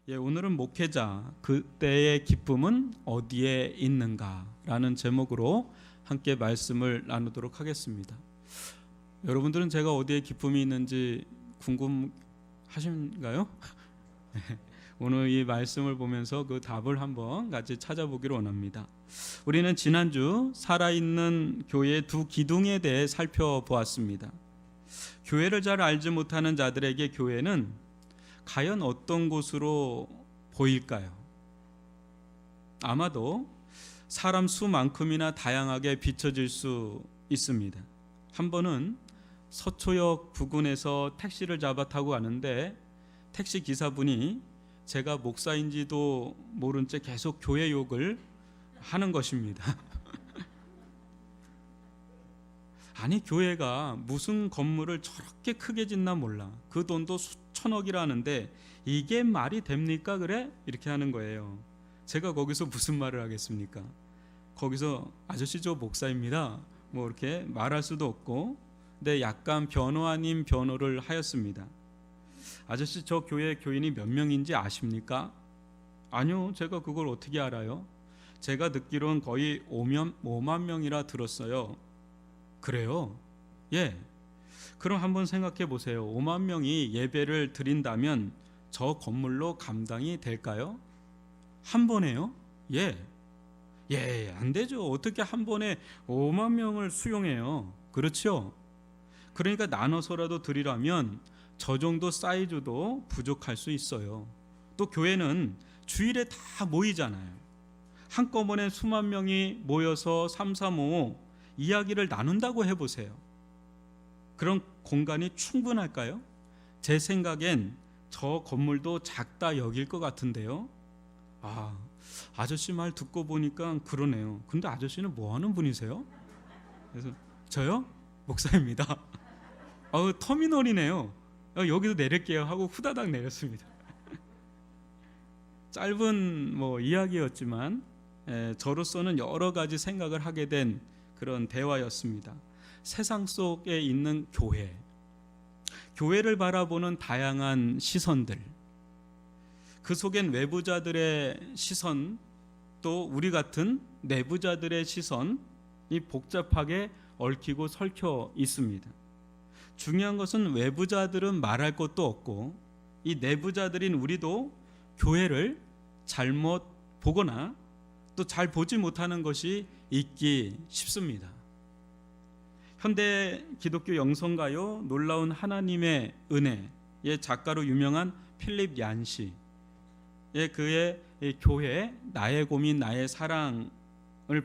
오늘은 목회자 그때의 기쁨은 어디에 있는가라는 제목으로 함께 말씀을 나누도록 하겠습니다. 여러분들은 제가 어디에 기쁨이 있는지 궁금하신가요? 오늘 이 말씀을 보면서 그 답을 한번 같이 찾아보기를 원합니다. 우리는 지난주 살아있는 교회의 두 기둥에 대해 살펴보았습니다. 교회를 잘 알지 못하는 자들에게 교회는 과연 어떤 곳으로 보일까요? 아마도 사람 수만큼이나 다양하게 비춰질 수 있습니다. 한 번은 서초역 부근에서 택시를 잡아 타고 가는데 택시 기사분이 제가 목사인지도 모른 채 계속 교회 욕을 하는 것입니다. 아니, 교회가 무슨 건물을 저렇게 크게 짓나 몰라. 그 돈도 수천억이라는데 이게 말이 됩니까? 그래? 이렇게 하는 거예요. 제가 거기서 무슨 말을 하겠습니까? 거기서 아저씨 저 목사입니다 뭐 이렇게 말할 수도 없고, 근데 약간 변호 아닌 변호를 하였습니다. 아저씨 저 교회 교인이 몇 명인지 아십니까? 아니요, 제가 그걸 어떻게 알아요? 제가 듣기로는 거의 5만 명이라 들었어요. 그래요? 예. 그럼 한번 생각해 보세요. 5만 명이 예배를 드린다면 저 건물로 감당이 될까요? 한 번에요? 예. 안 되죠. 어떻게 한 번에 5만 명을 수용해요? 그렇죠? 그러니까 나눠서라도 드리라면 저 정도 사이즈도 부족할 수 있어요. 또 교회는 주일에 다 모이잖아요. 한꺼번에 수만 명이 모여서 335 이야기를 나눈다고 해보세요. 그런 공간이 충분할까요? 제 생각엔 저 건물도 작다 여길 것 같은데요. 아저씨 말 듣고 보니까 그러네요. 근데 아저씨는 뭐 하는 분이세요? 그래서 저요? 목사입니다. 터미널이네요. 여기도 내릴게요 하고 후다닥 내렸습니다. 짧은 이야기였지만 저로서는 여러 가지 생각을 하게 된 그런 대화였습니다. 세상 속에 있는 교회를 바라보는 다양한 시선들, 그 속엔 외부자들의 시선, 또 우리 같은 내부자들의 시선이 복잡하게 얽히고 설켜 있습니다. 중요한 것은 외부자들은 말할 것도 없고 이 내부자들인 우리도 교회를 잘못 보거나 또 잘 보지 못하는 것이 있기 쉽습니다. 현대 기독교 영성가요 놀라운 하나님의 은혜의 작가로 유명한 필립 얀시, 그의 교회 나의 고민 나의 사랑을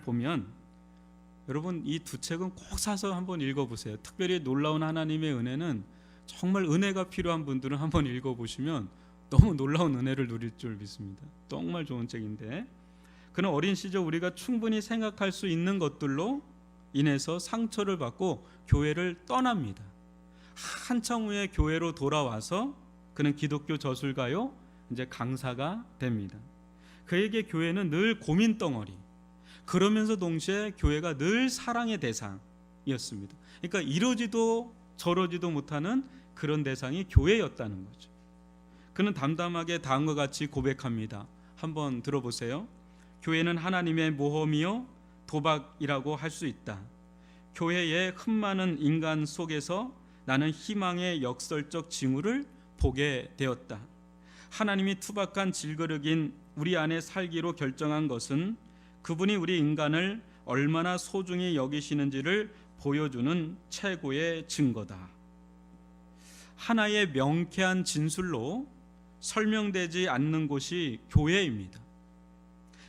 보면 여러분 이 두 책은 꼭 사서 한번 읽어보세요. 특별히 놀라운 하나님의 은혜는 정말 은혜가 필요한 분들은 한번 읽어보시면 너무 놀라운 은혜를 누릴 줄 믿습니다. 정말 좋은 책인데, 그는 어린 시절 우리가 충분히 생각할 수 있는 것들로 인해서 상처를 받고 교회를 떠납니다. 한참 후에 교회로 돌아와서 그는 기독교 저술가요 이제 강사가 됩니다. 그에게 교회는 늘 고민 덩어리, 그러면서 동시에 교회가 늘 사랑의 대상이었습니다. 그러니까 이러지도 저러지도 못하는 그런 대상이 교회였다는 거죠. 그는 담담하게 다음과 같이 고백합니다. 한번 들어보세요. 교회는 하나님의 모험이요 도박이라고 할 수 있다. 교회의 흠많은 인간 속에서 나는 희망의 역설적 징후를 보게 되었다. 하나님이 투박한 질그릇인 우리 안에 살기로 결정한 것은 그분이 우리 인간을 얼마나 소중히 여기시는지를 보여주는 최고의 증거다. 하나의 명쾌한 진술로 설명되지 않는 곳이 교회입니다.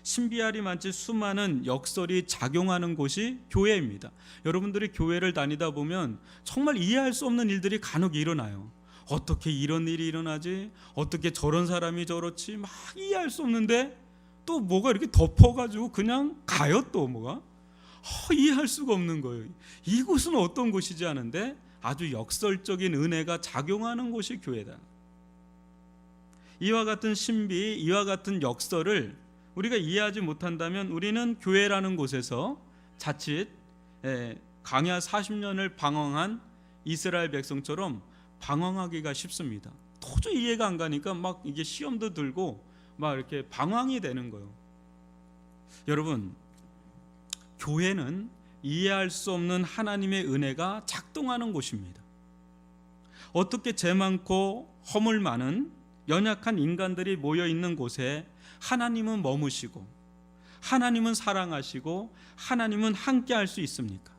신비할이 많지 수많은 역설이 작용하는 곳이 교회입니다. 여러분들이 교회를 다니다 보면 정말 이해할 수 없는 일들이 간혹 일어나요. 어떻게 이런 일이 일어나지? 어떻게 저런 사람이 저렇지? 막 이해할 수 없는데 또 뭐가 이렇게 덮어가지고 그냥 가요. 또 뭐가 이해할 수가 없는 거예요. 이곳은 어떤 곳이지 하는데 아주 역설적인 은혜가 작용하는 곳이 교회다. 이와 같은 신비, 이와 같은 역설을 우리가 이해하지 못한다면 우리는 교회라는 곳에서 자칫 광야 40년을 방황한 이스라엘 백성처럼 방황하기가 쉽습니다. 도저히 이해가 안 가니까 막 이게 시험도 들고 막 이렇게 방황이 되는 거예요. 여러분, 교회는 이해할 수 없는 하나님의 은혜가 작동하는 곳입니다. 어떻게 죄 많고 허물 많은 연약한 인간들이 모여 있는 곳에 하나님은 머무시고 하나님은 사랑하시고 하나님은 함께 할 수 있습니까?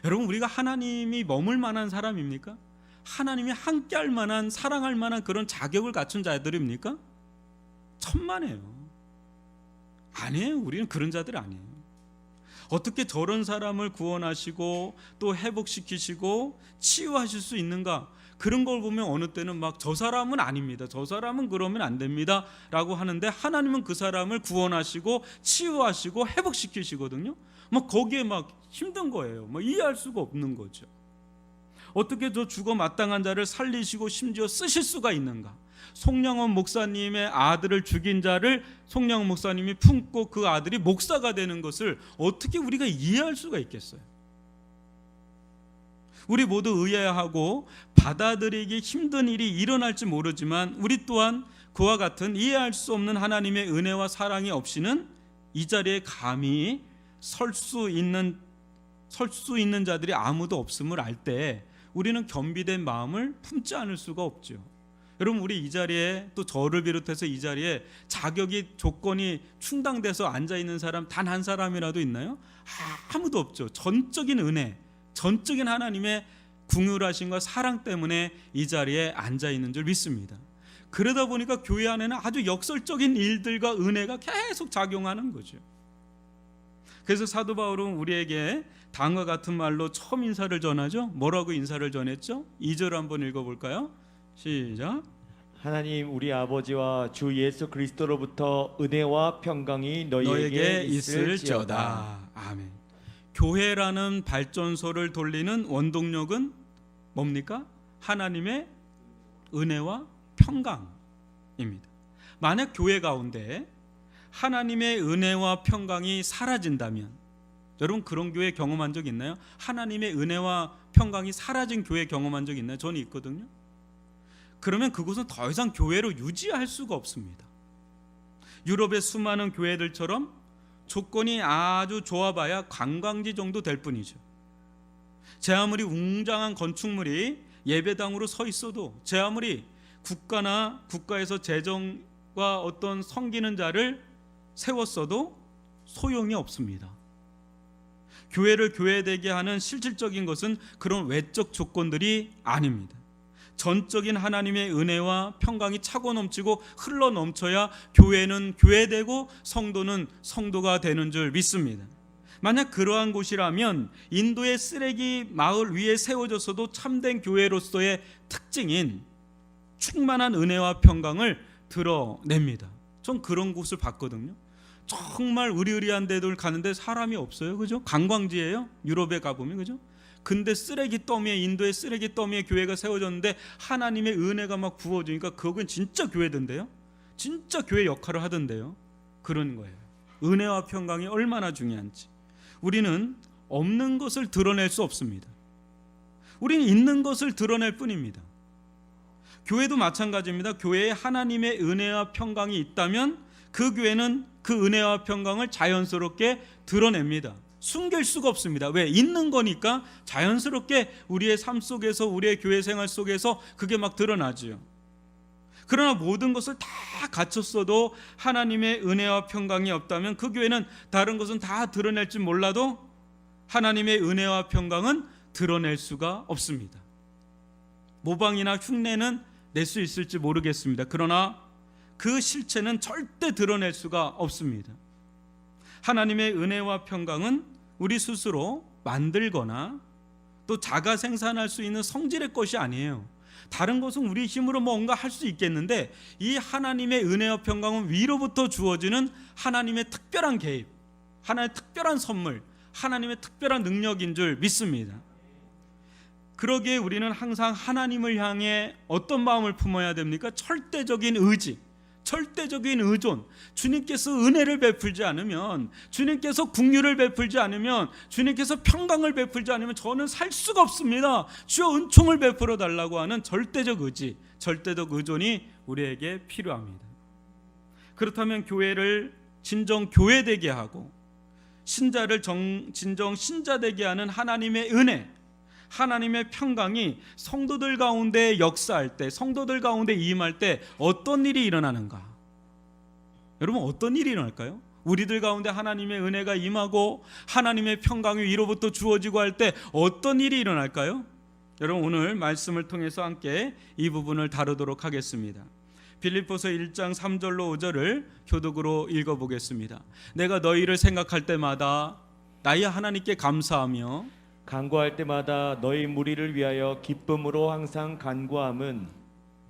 여러분, 우리가 하나님이 머물 만한 사람입니까? 하나님이 함께 할 만한, 사랑할 만한 그런 자격을 갖춘 자들입니까? 천만에요. 아니에요. 우리는 그런 자들 아니에요. 어떻게 저런 사람을 구원하시고 또 회복시키시고 치유하실 수 있는가? 그런 걸 보면 어느 때는 막 저 사람은 아닙니다, 저 사람은 그러면 안 됩니다 라고 하는데, 하나님은 그 사람을 구원하시고 치유하시고 회복시키시거든요. 막 거기에 막 힘든 거예요. 막 이해할 수가 없는 거죠. 어떻게 저 죽어 마땅한 자를 살리시고 심지어 쓰실 수가 있는가? 송영원 목사님의 아들을 죽인 자를 송영원 목사님이 품고 그 아들이 목사가 되는 것을 어떻게 우리가 이해할 수가 있겠어요? 우리 모두 의아해하고 받아들이기 힘든 일이 일어날지 모르지만, 우리 또한 그와 같은 이해할 수 없는 하나님의 은혜와 사랑이 없이는 이 자리에 감히 설 수 있는 자들이 아무도 없음을 알 때 우리는 겸비된 마음을 품지 않을 수가 없죠. 여러분, 우리 이 자리에, 또 저를 비롯해서 이 자리에 자격이, 조건이 충당돼서 앉아있는 사람 단 한 사람이라도 있나요? 아무도 없죠. 전적인 은혜, 전적인 하나님의 궁휼하심과 사랑 때문에 이 자리에 앉아있는 줄 믿습니다. 그러다 보니까 교회 안에는 아주 역설적인 일들과 은혜가 계속 작용하는 거죠. 그래서 사도 바울은 우리에게 다음과 같은 말로 처음 인사를 전하죠. 뭐라고 인사를 전했죠? 2절 한번 읽어볼까요? 시작. 하나님 우리 아버지와 주 예수 그리스도로부터 은혜와 평강이 너희에게 있을지어다. 아멘. 교회라는 발전소를 돌리는 원동력은 뭡니까? 하나님의 은혜와 평강입니다. 만약 교회 가운데 하나님의 은혜와 평강이 사라진다면, 여러분 그런 교회 경험한 적 있나요? 하나님의 은혜와 평강이 사라진 교회 경험한 적 있나요? 저는 있거든요. 그러면 그곳은 더 이상 교회로 유지할 수가 없습니다. 유럽의 수많은 교회들처럼 조건이 아주 좋아봐야 관광지 정도 될 뿐이죠. 제 아무리 웅장한 건축물이 예배당으로 서 있어도, 제 아무리 국가에서 재정과 어떤 섬기는 자를 세웠어도 소용이 없습니다. 교회를 교회되게 하는 실질적인 것은 그런 외적 조건들이 아닙니다. 전적인 하나님의 은혜와 평강이 차고 넘치고 흘러 넘쳐야 교회는 교회되고 성도는 성도가 되는 줄 믿습니다. 만약 그러한 곳이라면 인도의 쓰레기 마을 위에 세워졌어도 참된 교회로서의 특징인 충만한 은혜와 평강을 드러냅니다. 전 그런 곳을 봤거든요. 정말 으리으리한 데들 가는데 사람이 없어요. 그죠? 관광지예요. 유럽에 가보면. 그죠? 근데 쓰레기 더미에, 인도의 쓰레기 더미에 교회가 세워졌는데 하나님의 은혜가 막 부어지니까 그건 진짜 교회던데요. 진짜 교회 역할을 하던데요. 그런 거예요. 은혜와 평강이 얼마나 중요한지. 우리는 없는 것을 드러낼 수 없습니다. 우리는 있는 것을 드러낼 뿐입니다. 교회도 마찬가지입니다. 교회에 하나님의 은혜와 평강이 있다면 그 교회는 그 은혜와 평강을 자연스럽게 드러냅니다. 숨길 수가 없습니다. 왜? 있는 거니까 자연스럽게 우리의 삶 속에서, 우리의 교회 생활 속에서 그게 막 드러나지요. 그러나 모든 것을 다 갖췄어도 하나님의 은혜와 평강이 없다면 그 교회는 다른 것은 다 드러낼지 몰라도 하나님의 은혜와 평강은 드러낼 수가 없습니다. 모방이나 흉내는 낼 수 있을지 모르겠습니다. 그러나 그 실체는 절대 드러낼 수가 없습니다. 하나님의 은혜와 평강은 우리 스스로 만들거나 또 자가 생산할 수 있는 성질의 것이 아니에요. 다른 것은 우리 힘으로 뭔가 할 수 있겠는데, 이 하나님의 은혜와 평강은 위로부터 주어지는 하나님의 특별한 개입, 하나님의 특별한 선물, 하나님의 특별한 능력인 줄 믿습니다. 그러기에 우리는 항상 하나님을 향해 어떤 마음을 품어야 됩니까? 절대적인 의지, 절대적인 의존. 주님께서 은혜를 베풀지 않으면, 주님께서 긍휼을 베풀지 않으면, 주님께서 평강을 베풀지 않으면 저는 살 수가 없습니다. 주여 은총을 베풀어 달라고 하는 절대적 의지, 절대적 의존이 우리에게 필요합니다. 그렇다면 교회를 진정 교회되게 하고 신자를 진정 신자되게 하는 하나님의 은혜, 하나님의 평강이 성도들 가운데 역사할 때, 성도들 가운데 임할 때 어떤 일이 일어나는가? 여러분, 어떤 일이 일어날까요? 우리들 가운데 하나님의 은혜가 임하고 하나님의 평강이 위로부터 주어지고 할 때 어떤 일이 일어날까요? 여러분, 오늘 말씀을 통해서 함께 이 부분을 다루도록 하겠습니다. 빌립보서 1장 3절로 5절을 교독으로 읽어보겠습니다. 내가 너희를 생각할 때마다 나의 하나님께 감사하며 간구할 때마다 너희 무리를 위하여 기쁨으로 항상 간구함은,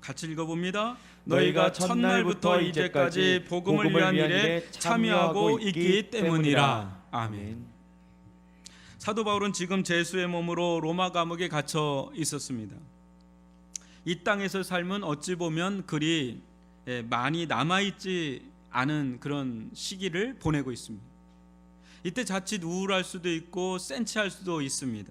같이 읽어봅니다. 너희가 첫날부터 이제까지 복음을 위한 일에 참여하고 있기 때문이라. 아멘. 사도 바울은 지금 제수의 몸으로 로마 감옥에 갇혀 있었습니다. 이 땅에서 삶은 어찌 보면 그리 많이 남아있지 않은 그런 시기를 보내고 있습니다. 이때 자칫 우울할 수도 있고 센치할 수도 있습니다.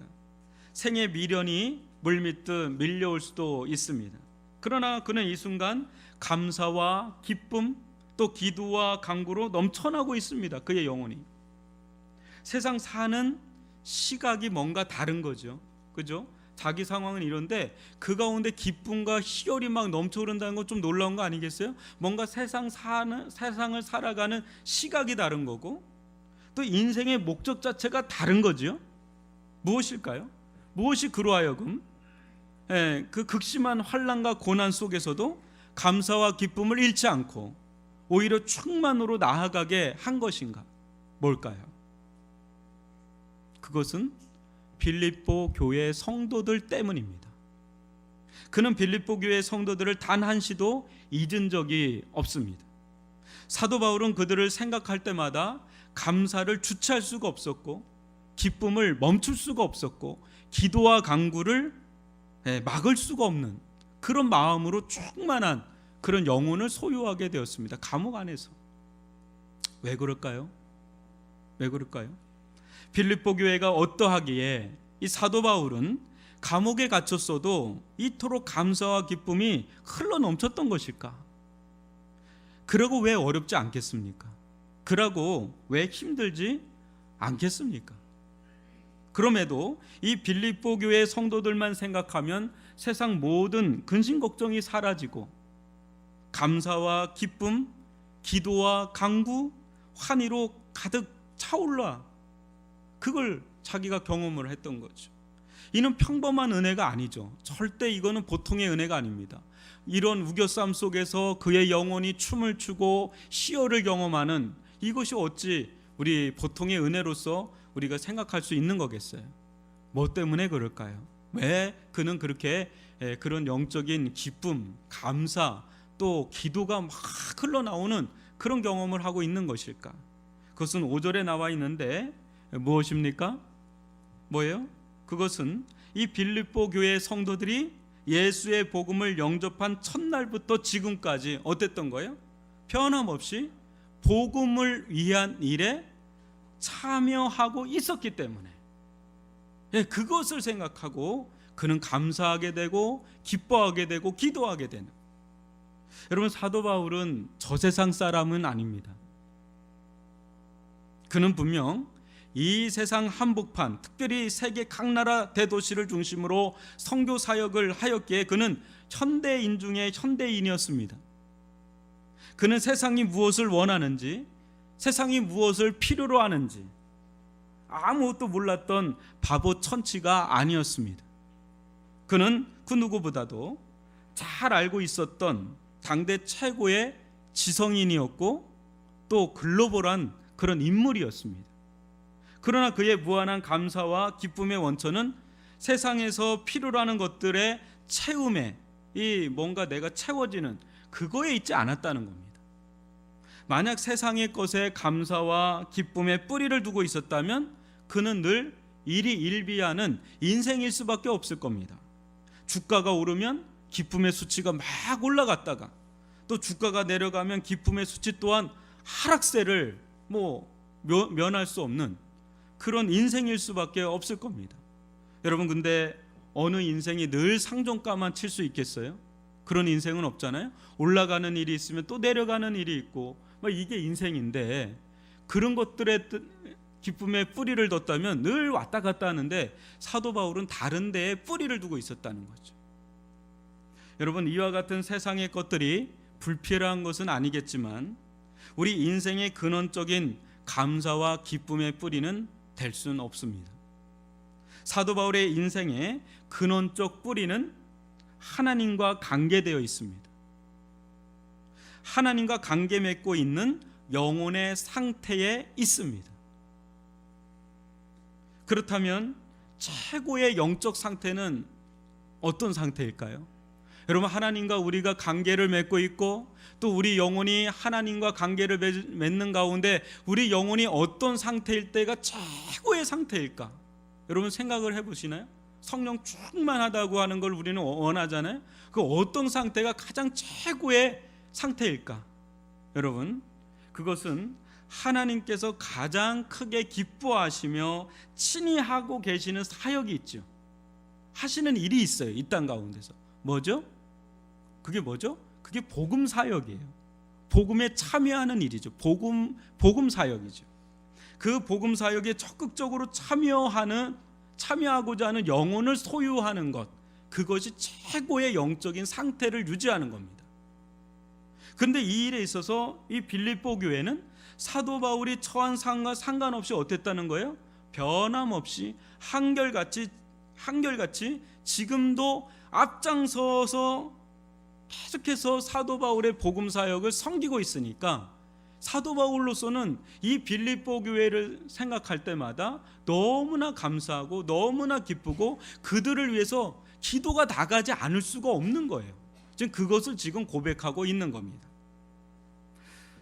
생의 미련이 물밀듯 밀려올 수도 있습니다. 그러나 그는 이 순간 감사와 기쁨, 또 기도와 간구로 넘쳐나고 있습니다. 그의 영혼이. 세상 사는 시각이 뭔가 다른 거죠. 그죠? 자기 상황은 이런데 그 가운데 기쁨과 희열이 막 넘쳐흐른다는 건 좀 놀라운 거 아니겠어요? 뭔가 세상을 살아가는 시각이 다른 거고, 또 인생의 목적 자체가 다른 거죠. 무엇일까요? 무엇이 그로 하여금 그 극심한 환난과 고난 속에서도 감사와 기쁨을 잃지 않고 오히려 충만으로 나아가게 한 것인가? 뭘까요? 그것은 빌립보 교회 성도들 때문입니다. 그는 빌립보 교회 성도들을 단 한시도 잊은 적이 없습니다. 사도 바울은 그들을 생각할 때마다 감사를 주체할 수가 없었고, 기쁨을 멈출 수가 없었고, 기도와 간구를 막을 수가 없는 그런 마음으로 충만한 그런 영혼을 소유하게 되었습니다. 감옥 안에서. 왜 그럴까요? 왜 그럴까요? 빌립보 교회가 어떠하기에 이 사도 바울은 감옥에 갇혔어도 이토록 감사와 기쁨이 흘러 넘쳤던 것일까? 그러고 왜 어렵지 않겠습니까? 그러고 왜 힘들지 않겠습니까? 그럼에도 이 빌립보 교회 성도들만 생각하면 세상 모든 근심 걱정이 사라지고 감사와 기쁨, 기도와 간구, 환희로 가득 차올라 그걸 자기가 경험을 했던 거죠. 이는 평범한 은혜가 아니죠. 절대 이거는 보통의 은혜가 아닙니다. 이런 우겨쌈 속에서 그의 영혼이 춤을 추고 희열을 경험하는 이것이 어찌 우리 보통의 은혜로서 우리가 생각할 수 있는 거겠어요? 뭐 때문에 그럴까요? 왜 그는 그렇게 그런 영적인 기쁨, 감사, 또 기도가 막 흘러나오는 그런 경험을 하고 있는 것일까? 그것은 5절에 나와 있는데 무엇입니까? 뭐예요? 그것은 이 빌립보 교회 성도들이 예수의 복음을 영접한 첫날부터 지금까지 어땠던 거예요? 변함없이 복음을 위한 일에 참여하고 있었기 때문에 그것을 생각하고 그는 감사하게 되고 기뻐하게 되고 기도하게 되는. 여러분, 사도 바울은 저 세상 사람은 아닙니다. 그는 분명 이 세상 한복판, 특별히 세계 각 나라 대도시를 중심으로 선교 사역을 하였기에 그는 현대인 중에 현대인이었습니다. 그는 세상이 무엇을 원하는지, 세상이 무엇을 필요로 하는지 아무것도 몰랐던 바보 천치가 아니었습니다. 그는 그 누구보다도 잘 알고 있었던 당대 최고의 지성인이었고 또 글로벌한 그런 인물이었습니다. 그러나 그의 무한한 감사와 기쁨의 원천은 세상에서 필요로 하는 것들의 채움에, 이 뭔가 내가 채워지는 그거에 있지 않았다는 겁니다. 만약 세상의 것에 감사와 기쁨의 뿌리를 두고 있었다면 그는 늘 일희일비하는 인생일 수밖에 없을 겁니다. 주가가 오르면 기쁨의 수치가 막 올라갔다가 또 주가가 내려가면 기쁨의 수치 또한 하락세를 면할 수 없는 그런 인생일 수밖에 없을 겁니다. 여러분, 근데 어느 인생이 늘 상종가만 칠 수 있겠어요? 그런 인생은 없잖아요. 올라가는 일이 있으면 또 내려가는 일이 있고, 이게 인생인데, 그런 것들에 기쁨의 뿌리를 뒀다면 늘 왔다 갔다 하는데, 사도 바울은 다른 데에 뿌리를 두고 있었다는 거죠. 여러분, 이와 같은 세상의 것들이 불필요한 것은 아니겠지만 우리 인생의 근원적인 감사와 기쁨의 뿌리는 될 수는 없습니다. 사도 바울의 인생의 근원적 뿌리는 하나님과 관계되어 있습니다. 하나님과 관계 맺고 있는 영혼의 상태에 있습니다. 그렇다면 최고의 영적 상태는 어떤 상태일까요? 여러분, 하나님과 우리가 관계를 맺고 있고 또 우리 영혼이 하나님과 관계를 맺는 가운데 우리 영혼이 어떤 상태일 때가 최고의 상태일까? 여러분, 생각을 해보시나요? 성령 충만하다고 하는 걸 우리는 원하잖아요. 그 어떤 상태가 가장 최고의 상태일까? 여러분, 그것은 하나님께서 가장 크게 기뻐하시며 친히 하고 계시는 사역이 있죠. 하시는 일이 있어요. 이 땅 가운데서. 뭐죠? 그게 뭐죠? 그게 복음 사역이에요. 복음에 참여하는 일이죠. 복음 사역이죠. 그 복음 사역에 적극적으로 참여하고자 하는 영혼을 소유하는 것, 그것이 최고의 영적인 상태를 유지하는 겁니다. 그런데 이 일에 있어서 이 빌립보 교회는 사도 바울이 처한 상과 상관없이 어땠다는 거예요? 변함없이 한결같이 지금도 앞장서서 계속해서 사도 바울의 복음 사역을 섬기고 있으니까 사도 바울로서는 이 빌립보 교회를 생각할 때마다 너무나 감사하고 너무나 기쁘고 그들을 위해서 기도가 나가지 않을 수가 없는 거예요. 지금 그것을 지금 고백하고 있는 겁니다.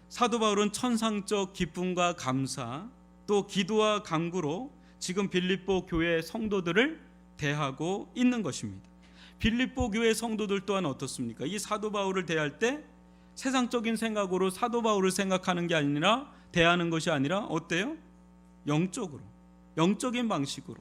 사도 바울은 천상적 기쁨과 감사 또 기도와 간구로 지금 빌립보 교회 성도들을 대하고 있는 것입니다. 빌립보 교회 성도들 또한 어떻습니까? 이 사도 바울을 대할 때 세상적인 생각으로 사도 바울을 생각하는 게 아니라 대하는 것이 아니라 어때요? 영적인 방식으로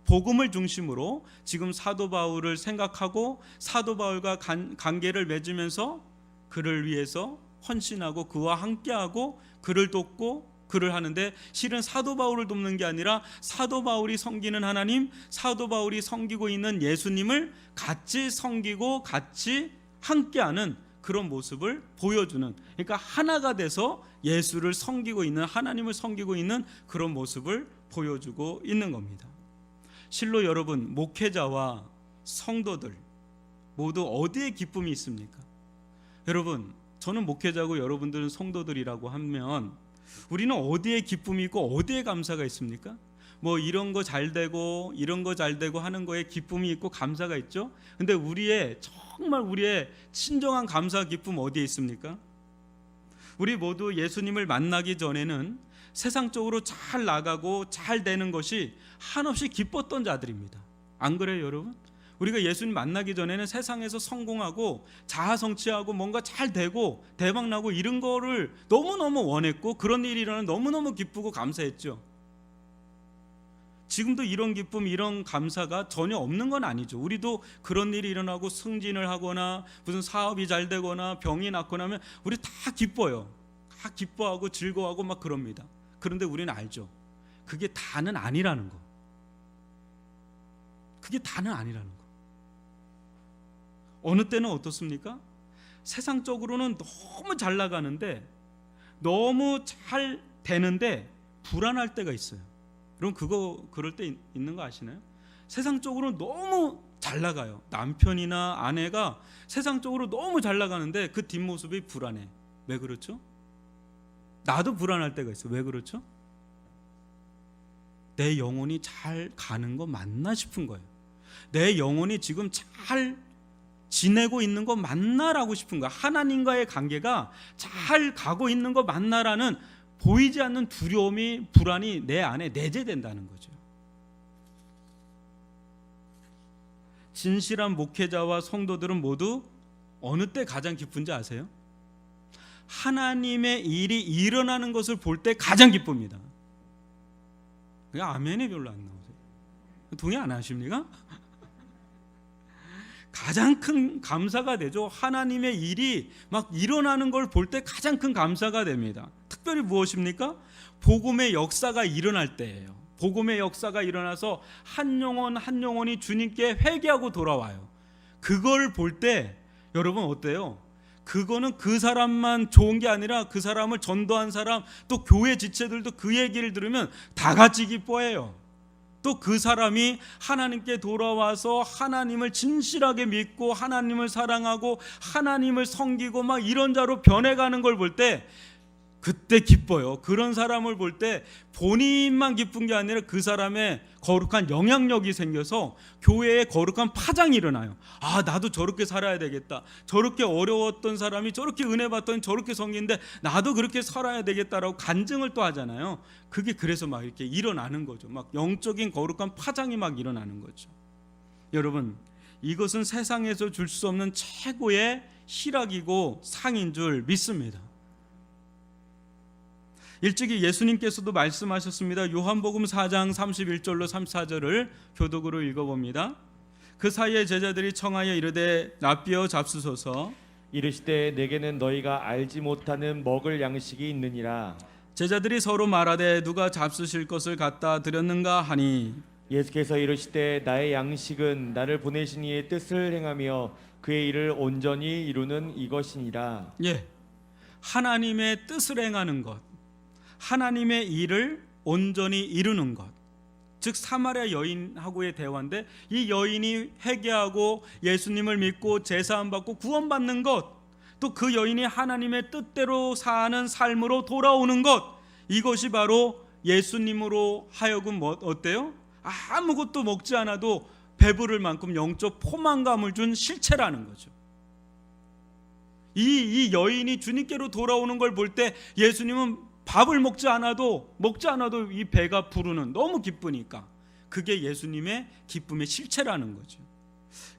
복음을 중심으로 지금 사도 바울을 생각하고 사도 바울과 관계를 맺으면서 그를 위해서 헌신하고 그와 함께하고 그를 돕고 그를 하는데, 실은 사도 바울을 돕는 게 아니라 사도 바울이 섬기는 하나님, 사도 바울이 섬기고 있는 예수님을 같이 섬기고 같이 함께하는 그런 모습을 보여주는, 그러니까 하나가 돼서 예수를 섬기고 있는, 하나님을 섬기고 있는 그런 모습을 보여주고 있는 겁니다. 실로 여러분, 목회자와 성도들 모두 어디에 기쁨이 있습니까? 여러분, 저는 목회자고 여러분들은 성도들이라고 하면 우리는 어디에 기쁨이 있고 어디에 감사가 있습니까? 이런 거 잘 되고 이런 거 잘 되고 하는 거에 기쁨이 있고 감사가 있죠. 근데 정말 우리의 진정한 감사 기쁨 어디에 있습니까? 우리 모두 예수님을 만나기 전에는 세상적으로 잘 나가고 잘 되는 것이 한없이 기뻤던 자들입니다. 안 그래요, 여러분? 우리가 예수님 만나기 전에는 세상에서 성공하고 자아 성취하고 뭔가 잘 되고 대박 나고 이런 거를 너무너무 원했고 그런 일이 일어나면 너무너무 기쁘고 감사했죠. 지금도 이런 기쁨, 이런 감사가 전혀 없는 건 아니죠. 우리도 그런 일이 일어나고 승진을 하거나 무슨 사업이 잘 되거나 병이 낫거나 하면 우리 다 기뻐요. 다 기뻐하고 즐거워하고 막 그럽니다. 그런데 우리는 알죠. 그게 다는 아니라는 거. 그게 다는 아니라는 거. 어느 때는 어떻습니까? 세상적으로는 너무 잘 나가는데, 너무 잘 되는데 불안할 때가 있어요. 그럼 그럴 때 있는 거 아시나요? 세상적으로 너무 잘 나가요. 남편이나 아내가 세상적으로 너무 잘 나가는데 그 뒷모습이 불안해. 왜 그렇죠? 나도 불안할 때가 있어요. 왜 그렇죠? 내 영혼이 잘 가는 거 맞나 싶은 거예요. 내 영혼이 지금 잘 지내고 있는 거 맞나라고 싶은 거야. 하나님과의 관계가 잘 가고 있는 거 맞나라는 보이지 않는 두려움이, 불안이 내 안에 내재된다는 거죠. 진실한 목회자와 성도들은 모두 어느 때 가장 기쁜지 아세요? 하나님의 일이 일어나는 것을 볼 때 가장 기쁩니다. 그냥 아멘이 별로 안 나오세요. 동의 안 하십니까? 가장 큰 감사가 되죠. 하나님의 일이 막 일어나는 걸 볼 때 가장 큰 감사가 됩니다. 특별히 무엇입니까? 복음의 역사가 일어날 때예요. 복음의 역사가 일어나서 한 영혼 한 영혼이 주님께 회개하고 돌아와요. 그걸 볼 때 여러분 어때요? 그거는 그 사람만 좋은 게 아니라 그 사람을 전도한 사람, 또 교회 지체들도 그 얘기를 들으면 다 같이 기뻐해요. 또 그 사람이 하나님께 돌아와서 하나님을 진실하게 믿고 하나님을 사랑하고 하나님을 섬기고 막 이런 자로 변해가는 걸 볼 때 그때 기뻐요. 그런 사람을 볼 때 본인만 기쁜 게 아니라 그 사람의 거룩한 영향력이 생겨서 교회에 거룩한 파장이 일어나요. 아, 나도 저렇게 살아야 되겠다. 저렇게 어려웠던 사람이 저렇게 은혜 받더니 저렇게 섬기는데 나도 그렇게 살아야 되겠다라고 간증을 또 하잖아요. 그게 그래서 막 이렇게 일어나는 거죠. 막 영적인 거룩한 파장이 막 일어나는 거죠. 여러분, 이것은 세상에서 줄 수 없는 최고의 희락이고 상인 줄 믿습니다. 일찍이 예수님께서도 말씀하셨습니다. 요한복음 4장 31절로 34절을 교독으로 읽어봅니다. 그 사이에 제자들이 청하여 이르되 랍비여 잡수소서. 이르시되 내게는 너희가 알지 못하는 먹을 양식이 있느니라. 제자들이 서로 말하되 누가 잡수실 것을 갖다 드렸는가 하니 예수께서 이르시되 나의 양식은 나를 보내신 이의 뜻을 행하며 그의 일을 온전히 이루는 이것이니라. 예, 하나님의 뜻을 행하는 것, 하나님의 일을 온전히 이루는 것, 즉 사마리아 여인하고의 대화인데 이 여인이 회개하고 예수님을 믿고 제사함 받고 구원받는 것, 또 그 여인이 하나님의 뜻대로 사는 삶으로 돌아오는 것, 이것이 바로 예수님으로 하여금 어때요? 아무것도 먹지 않아도 배부를 만큼 영적 포만감을 준 실체라는 거죠. 이 여인이 주님께로 돌아오는 걸 볼 때 예수님은 밥을 먹지 않아도 이 배가 부르는, 너무 기쁘니까 그게 예수님의 기쁨의 실체라는 거죠.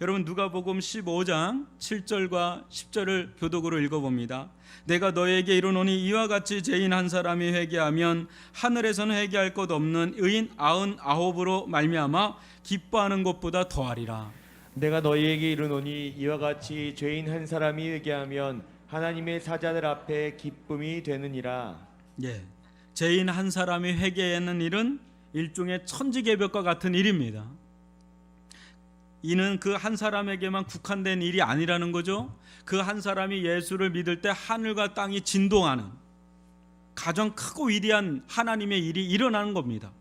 여러분, 누가복음 15장 7절과 10절을 교독으로 읽어봅니다. 내가 너에게 이르노니 이와 같이 죄인 한 사람이 회개하면 하늘에서는 회개할 것 없는 의인 99으로 말미암아 기뻐하는 것보다 더하리라. 내가 너희에게 이르노니 이와 같이 죄인 한 사람이 회개하면 하나님의 사자들 앞에 기쁨이 되느니라. 예, 죄인 한 사람이 회개하는 일은 일종의 천지개벽과 같은 일입니다. 이는 그 한 사람에게만 국한된 일이 아니라는 거죠. 그 한 사람이 예수를 믿을 때 하늘과 땅이 진동하는 가장 크고 위대한 하나님의 일이 일어나는 겁니다.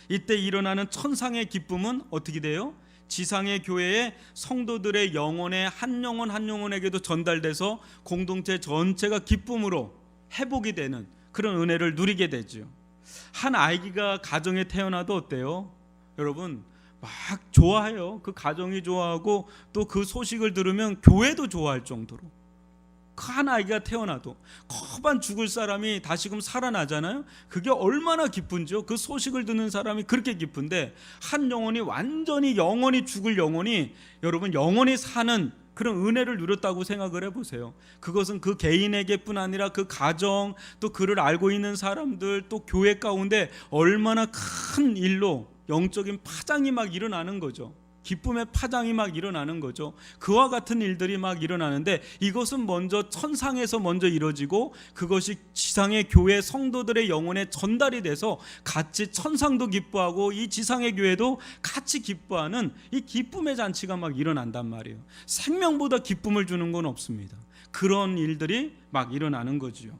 이때 일어나는 천상의 기쁨은 어떻게 돼요? 지상의 교회의 성도들의 영혼의 한 영혼 한 영혼에게도 전달돼서 공동체 전체가 기쁨으로 회복이 되는 그런 은혜를 누리게 되죠. 한 아이가 가정에 태어나도 어때요? 여러분, 막 좋아해요. 그 가정이 좋아하고 또 그 소식을 들으면 교회도 좋아할 정도로. 그 한 아이가 태어나도 거반 죽을 사람이 다시금 살아나잖아요. 그게 얼마나 기쁜지요. 그 소식을 듣는 사람이 그렇게 기쁜데 한 영혼이 완전히 영원히 죽을 영혼이 여러분 영원히 사는 그런 은혜를 누렸다고 생각을 해보세요. 그것은 그 개인에게뿐 아니라 그 가정, 또 그를 알고 있는 사람들, 또 교회 가운데 얼마나 큰 일로 영적인 파장이 막 일어나는 거죠. 기쁨의 파장이 막 일어나는 거죠. 그와 같은 일들이 막 일어나는데 이것은 먼저 천상에서 먼저 이루어지고 그것이 지상의 교회 성도들의 영혼에 전달이 돼서 같이 천상도 기뻐하고 이 지상의 교회도 같이 기뻐하는 이 기쁨의 잔치가 막 일어난단 말이에요. 생명보다 기쁨을 주는 건 없습니다. 그런 일들이 막 일어나는 거지요.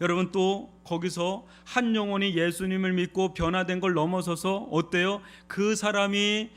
여러분, 또 거기서 한 영혼이 예수님을 믿고 변화된 걸 넘어서서 어때요? 그 사람이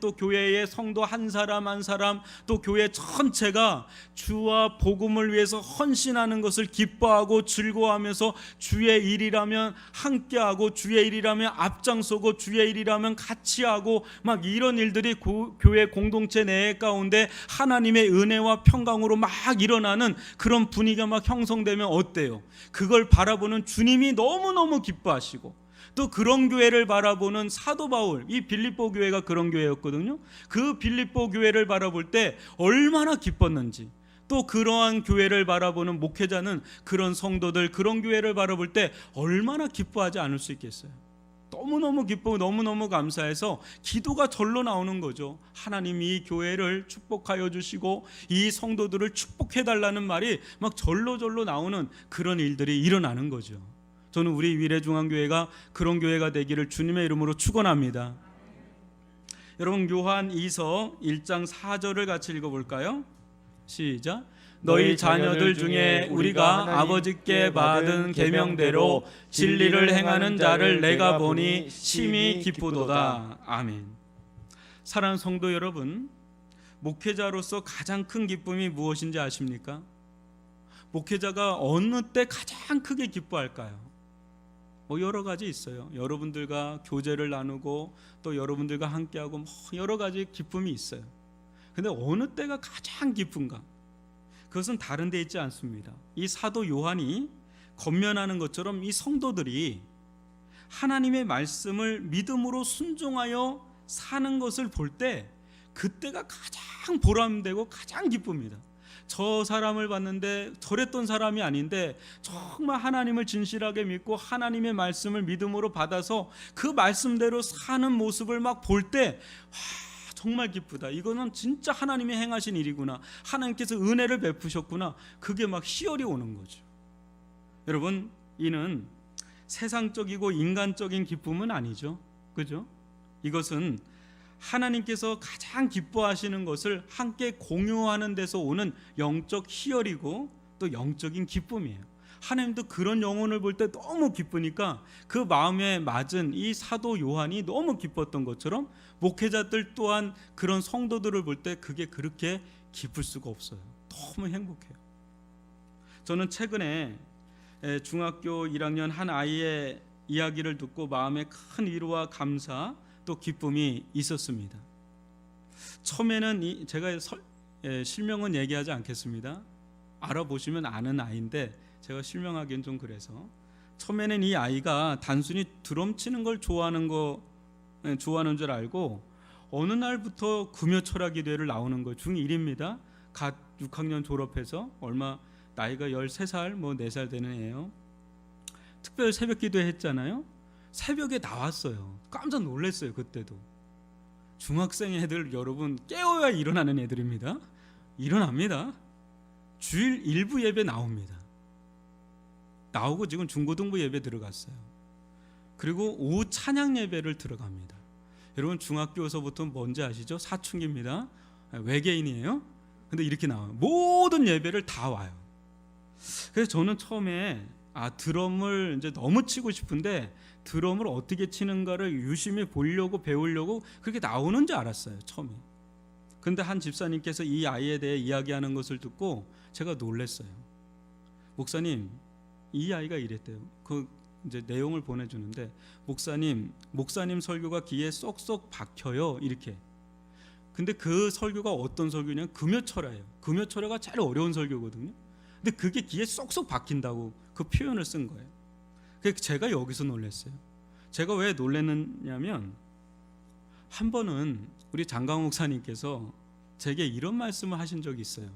또 교회의 성도 한 사람 한 사람 또 교회 전체가 주와 복음을 위해서 헌신하는 것을 기뻐하고 즐거워하면서 주의 일이라면 함께하고 주의 일이라면 앞장서고 주의 일이라면 같이 하고 막 이런 일들이 교회 공동체 내 가운데 하나님의 은혜와 평강으로 막 일어나는 그런 분위기가 막 형성되면 어때요? 그걸 바라보는 주님이 너무너무 기뻐하시고 또 그런 교회를 바라보는 사도 바울, 이 빌립보 교회가 그런 교회였거든요. 그 빌립보 교회를 바라볼 때 얼마나 기뻤는지, 또 그러한 교회를 바라보는 목회자는 그런 성도들, 그런 교회를 바라볼 때 얼마나 기뻐하지 않을 수 있겠어요. 너무너무 기쁘고 너무너무 감사해서 기도가 절로 나오는 거죠. 하나님이 이 교회를 축복하여 주시고 이 성도들을 축복해 달라는 말이 막 절로 나오는 그런 일들이 일어나는 거죠. 저는 우리 위례중앙교회가 그런 교회가 되기를 주님의 이름으로 축원합니다. 여러분, 요한 2서 1장 4절을 같이 읽어볼까요? 시작. 너희 자녀들 중에 우리가 아버지께 받은 계명대로 진리를 행하는 자를 내가 보니 심히 기쁘도다. 아멘. 사랑하는 성도 여러분, 목회자로서 가장 큰 기쁨이 무엇인지 아십니까? 목회자가 어느 때 가장 크게 기뻐할까요? 여러 가지 있어요. 여러분들과 교제를 나누고 또 여러분들과 함께하고 여러 가지 기쁨이 있어요. 근데 어느 때가 가장 기쁜가? 그것은 다른 데 있지 않습니다. 이 사도 요한이 권면하는 것처럼 이 성도들이 하나님의 말씀을 믿음으로 순종하여 사는 것을 볼 때 그때가 가장 보람되고 가장 기쁩니다. 저 사람을 봤는데 저랬던 사람이 아닌데 정말 하나님을 진실하게 믿고 하나님의 말씀을 믿음으로 받아서 그 말씀대로 사는 모습을 막 볼 때 정말 기쁘다. 이거는 진짜 하나님이 행하신 일이구나. 하나님께서 은혜를 베푸셨구나. 그게 막 희열이 오는 거죠. 여러분, 이는 세상적이고 인간적인 기쁨은 아니죠. 그죠? 이것은 하나님께서 가장 기뻐하시는 것을 함께 공유하는 데서 오는 영적 희열이고 또 영적인 기쁨이에요. 하나님도 그런 영혼을 볼 때 너무 기쁘니까 그 마음에 맞은 이 사도 요한이 너무 기뻤던 것처럼 목회자들 또한 그런 성도들을 볼 때 그게 그렇게 기쁠 수가 없어요. 너무 행복해요. 저는 최근에 중학교 1학년 한 아이의 이야기를 듣고 마음에 큰 위로와 감사 또 기쁨이 있었습니다. 처음에는 제가 실명은 얘기하지 않겠습니다. 알아보시면 아는 아이인데 제가 실명하기엔 좀 그래서 처음에는 이 아이가 단순히 드럼 치는 걸 좋아하는 줄 알고 어느 날부터 금요 철학 기도회를 나오는 거예요. 중1입니다. 갓 6학년 졸업해서 얼마 나이가 13살 뭐 4살 되는 애예요. 특별 새벽 기도회 했잖아요. 새벽에 나왔어요. 깜짝 놀랐어요. 그때도 중학생 애들 여러분 깨워야 일어나는 애들입니다. 일어납니다. 주일 일부 예배 나옵니다. 나오고 지금 중고등부 예배 들어갔어요. 그리고 오후 찬양 예배를 들어갑니다. 여러분 중학교에서부터 뭔지 아시죠? 사춘기입니다. 외계인이에요. 근데 이렇게 나와요. 모든 예배를 다 와요. 그래서 저는 처음에 드럼을 이제 너무 치고 싶은데 드럼을 어떻게 치는가를 유심히 보려고 배우려고 그렇게 나오는 줄 알았어요. 처음에. 근데 한 집사님께서 이 아이에 대해 이야기하는 것을 듣고 제가 놀랐어요. 목사님, 이 아이가 이랬대요. 그 이제 내용을 보내주는데 목사님 설교가 귀에 쏙쏙 박혀요. 이렇게. 근데 그 설교가 어떤 설교냐면 금요철야예요. 금요철야가 제일 어려운 설교거든요. 근데 그게 귀에 쏙쏙 박힌다고 그 표현을 쓴 거예요. 그래서 제가 여기서 놀랐어요. 제가 왜 놀랐느냐면 한 번은 우리 장강 목사님께서 제게 이런 말씀을 하신 적이 있어요.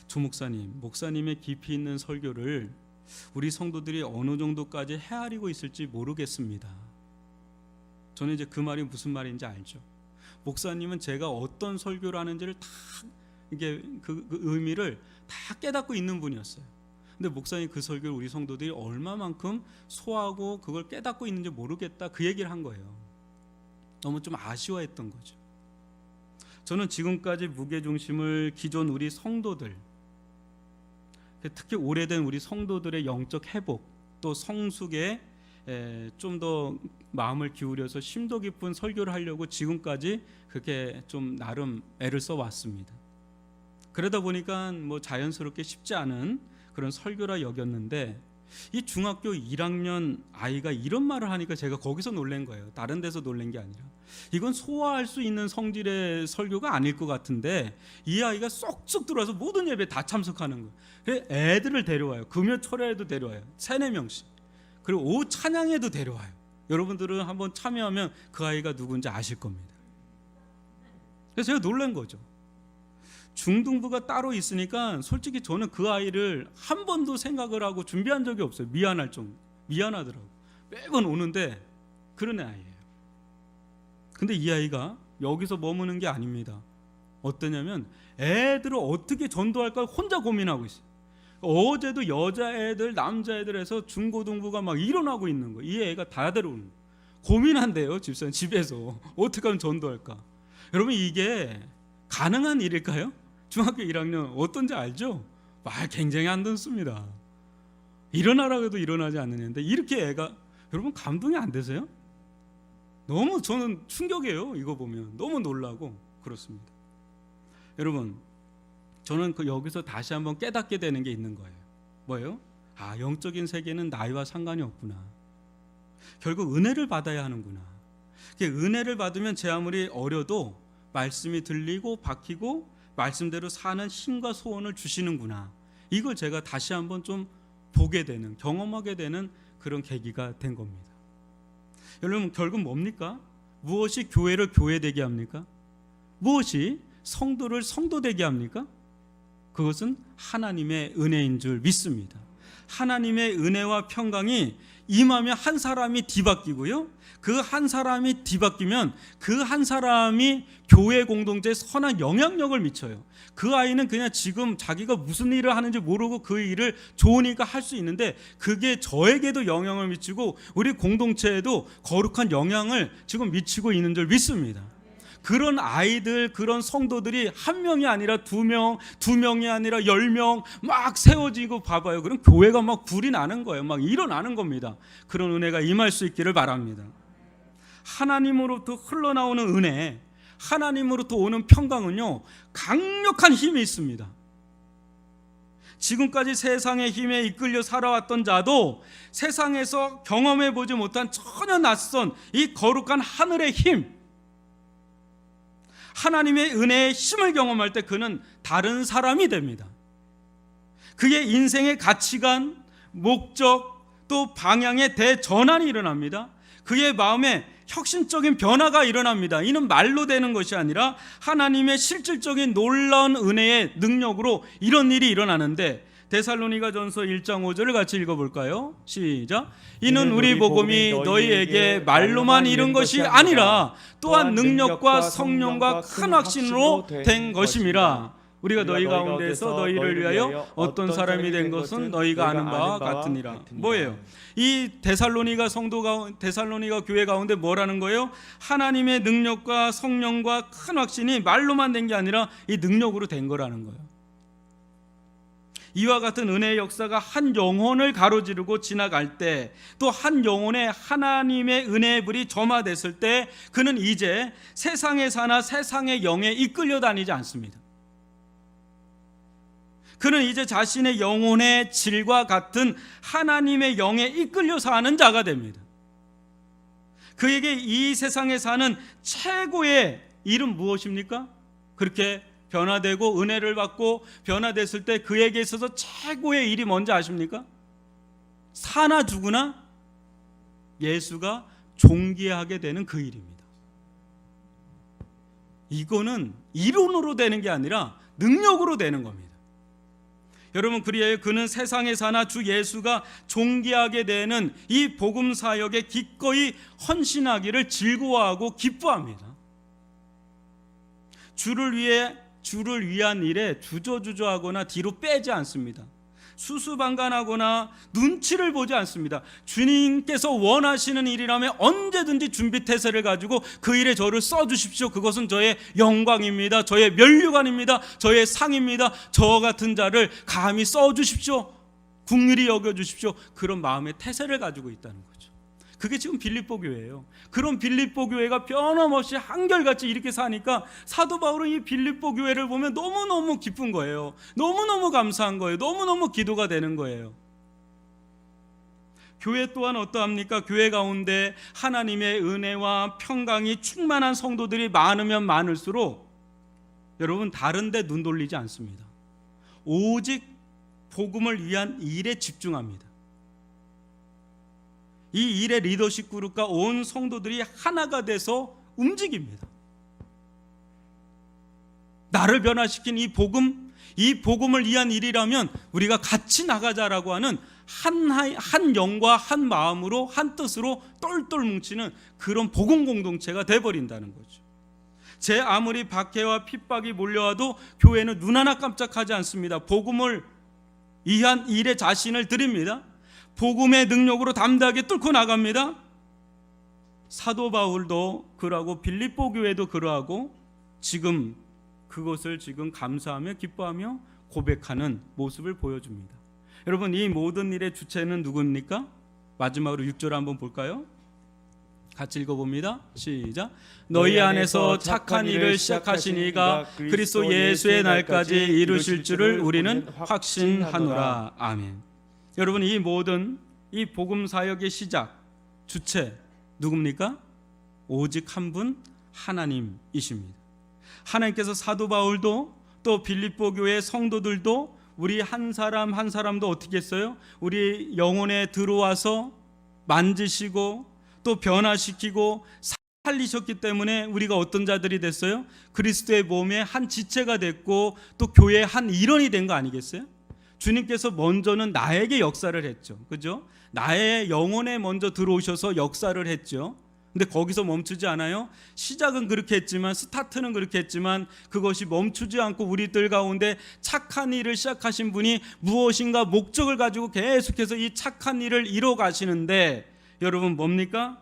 조 목사님의 깊이 있는 설교를 우리 성도들이 어느 정도까지 헤아리고 있을지 모르겠습니다. 저는 이제 그 말이 무슨 말인지 알죠. 목사님은 제가 어떤 설교를 하는지를 다 이게 그 의미를 다 깨닫고 있는 분이었어요. 근데 목사님 그 설교를 우리 성도들이 얼마만큼 소화하고 그걸 깨닫고 있는지 모르겠다 그 얘기를 한 거예요. 너무 좀 아쉬워했던 거죠. 저는 지금까지 무게중심을 기존 우리 성도들, 특히 오래된 우리 성도들의 영적 회복 또 성숙에 좀 더 마음을 기울여서 심도 깊은 설교를 하려고 지금까지 그렇게 좀 나름 애를 써왔습니다. 그러다 보니까 뭐 자연스럽게 쉽지 않은 그런 설교라 여겼는데 이 중학교 1학년 아이가 이런 말을 하니까 제가 거기서 놀란 거예요. 다른 데서 놀란 게 아니라 이건 소화할 수 있는 성질의 설교가 아닐 것 같은데 이 아이가 쏙쏙 들어와서 모든 예배에 다 참석하는 거예요. 그래서 애들을 데려와요. 금요 철야에도 데려와요. 3-4명씩. 그리고 오후 찬양에도 데려와요. 여러분들은 한번 참여하면 그 아이가 누군지 아실 겁니다. 그래서 제가 놀란 거죠. 중등부가 따로 있으니까 솔직히 저는 그 아이를 한 번도 생각을 하고 준비한 적이 없어요. 미안할 정도. 미안하더라고. 매번 오는데 그런 아이예요. 근데 이 아이가 여기서 머무는 게 아닙니다. 어떠냐면 애들을 어떻게 전도할까 혼자 고민하고 있어요. 어제도 여자애들 남자애들에서 중고등부가 막 일어나고 있는 거예요. 이 애가 다 데려오는 거예요. 고민한대요. 집사님 집에서 어떻게 하면 전도할까. 여러분 이게 가능한 일일까요? 중학교 1학년 어떤지 알죠? 말 굉장히 안 듣습니다. 일어나라고 해도 일어나지 않는데 이렇게 애가, 여러분 감동이 안 되세요? 너무 저는 충격이에요. 이거 보면 너무 놀라고 그렇습니다. 여러분 저는 여기서 다시 한번 깨닫게 되는 게 있는 거예요. 뭐예요? 아, 영적인 세계는 나이와 상관이 없구나. 결국 은혜를 받아야 하는구나. 은혜를 받으면 제 아무리 어려도 말씀이 들리고 박히고 말씀대로 사는 힘과 소원을 주시는구나. 이걸 제가 다시 한번 좀 보게 되는, 경험하게 되는 그런 계기가 된 겁니다. 여러분 결국 뭡니까? 무엇이 교회를 교회되게 합니까? 무엇이 성도를 성도되게 합니까? 그것은 하나님의 은혜인 줄 믿습니다. 하나님의 은혜와 평강이 임하면 한 사람이 뒤바뀌고요, 그 한 사람이 뒤바뀌면 그 한 사람이 교회 공동체에 선한 영향력을 미쳐요. 그 아이는 그냥 지금 자기가 무슨 일을 하는지 모르고 그 일을 좋으니까 할 수 있는데 그게 저에게도 영향을 미치고 우리 공동체에도 거룩한 영향을 지금 미치고 있는 줄 믿습니다. 그런 아이들, 그런 성도들이 한 명이 아니라 두 명, 두 명이 아니라 10명 막 세워지고 봐봐요. 그럼 교회가 막 불이 나는 거예요. 막 일어나는 겁니다. 그런 은혜가 임할 수 있기를 바랍니다. 하나님으로부터 흘러나오는 은혜, 하나님으로부터 오는 평강은요, 강력한 힘이 있습니다. 지금까지 세상의 힘에 이끌려 살아왔던 자도 세상에서 경험해 보지 못한 전혀 낯선 이 거룩한 하늘의 힘, 하나님의 은혜의 힘을 경험할 때 그는 다른 사람이 됩니다. 그의 인생의 가치관, 목적, 또 방향의 대전환이 일어납니다. 그의 마음에 혁신적인 변화가 일어납니다. 이는 말로 되는 것이 아니라 하나님의 실질적인 놀라운 은혜의 능력으로 이런 일이 일어나는데, 데살로니가전서 1장 5절을 같이 읽어볼까요? 시작. 이는 우리 복음이 너희에게 말로만 이른 것이 아니라 또한 능력과 성령과 큰 확신으로 된 것임이라. 우리가 너희 가운데서 너희를 위하여 어떤 사람이 된 것은 너희가 아는 바와 같으니라. 뭐예요? 이 데살로니가 데살로니가 교회 가운데 뭐라는 거예요? 하나님의 능력과 성령과 큰 확신이 말로만 된 게 아니라 이 능력으로 된 거라는 거예요. 이와 같은 은혜의 역사가 한 영혼을 가로지르고 지나갈 때, 또 한 영혼에 하나님의 은혜의 불이 점화됐을 때 그는 이제 세상에 사나 세상의 영에 이끌려 다니지 않습니다. 그는 이제 자신의 영혼의 질과 같은 하나님의 영에 이끌려 사는 자가 됩니다. 그에게 이 세상에 사는 최고의 일은 무엇입니까? 그렇게 변화되고 은혜를 받고 변화됐을 때 그에게 있어서 최고의 일이 뭔지 아십니까? 사나 죽으나 예수가 존귀하게 되는 그 일입니다. 이거는 이론으로 되는 게 아니라 능력으로 되는 겁니다. 여러분, 그리하여 그는 세상에 사나 주 예수가 존귀하게 되는 이 복음 사역에 기꺼이 헌신하기를 즐거워하고 기뻐합니다. 주를 위한 일에 주저주저하거나 뒤로 빼지 않습니다. 수수방관하거나 눈치를 보지 않습니다. 주님께서 원하시는 일이라면 언제든지 준비태세를 가지고 그 일에 저를 써주십시오. 그것은 저의 영광입니다. 저의 면류관입니다. 저의 상입니다. 저 같은 자를 감히 써주십시오. 긍휼히 여겨주십시오. 그런 마음의 태세를 가지고 있다는 거죠. 그게 지금 빌립보 교회예요. 그런 빌립보 교회가 변함없이 한결같이 이렇게 사니까 사도 바울은 이 빌립보 교회를 보면 너무너무 기쁜 거예요. 너무너무 감사한 거예요. 너무너무 기도가 되는 거예요. 교회 또한 어떠합니까? 교회 가운데 하나님의 은혜와 평강이 충만한 성도들이 많으면 많을수록 여러분, 다른 데 눈 돌리지 않습니다. 오직 복음을 위한 일에 집중합니다. 이 일의 리더십 그룹과 온 성도들이 하나가 돼서 움직입니다. 나를 변화시킨 이 복음을 위한 일이라면 우리가 같이 나가자라고 하는 한 영과 한 마음으로 한 뜻으로 똘똘 뭉치는 그런 복음 공동체가 돼버린다는 거죠. 제 아무리 박해와 핍박이 몰려와도 교회는 눈 하나 깜짝하지 않습니다. 복음을 위한 일에 자신을 드립니다. 복음의 능력으로 담대하게 뚫고 나갑니다. 사도 바울도 그러하고 빌립보 교회도 그러하고 지금 그것을 지금 감사하며 기뻐하며 고백하는 모습을 보여줍니다. 여러분, 이 모든 일의 주체는 누굽니까? 마지막으로 6절 한번 볼까요? 같이 읽어봅니다. 시작. 너희 안에서 착한 일을 시작하신 이가 그리스도 예수의 날까지 이루실 줄을 우리는 확신하노라. 아멘. 여러분, 이 모든 이 복음 사역의 시작, 주체 누굽니까? 오직 한 분, 하나님이십니다. 하나님께서 사도 바울도 또 빌립보 교회 성도들도 우리 한 사람 한 사람도 어떻게 했어요? 우리 영혼에 들어와서 만지시고 또 변화시키고 살리셨기 때문에 우리가 어떤 자들이 됐어요? 그리스도의 몸의 한 지체가 됐고 또 교회의 한 일원이 된 거 아니겠어요? 주님께서 먼저는 나에게 역사를 했죠. 그죠? 나의 영혼에 먼저 들어오셔서 역사를 했죠. 근데 거기서 멈추지 않아요. 시작은 그렇게 했지만, 스타트는 그렇게 했지만 그것이 멈추지 않고 우리들 가운데 착한 일을 시작하신 분이 무엇인가 목적을 가지고 계속해서 이 착한 일을 이뤄 가시는데, 여러분 뭡니까?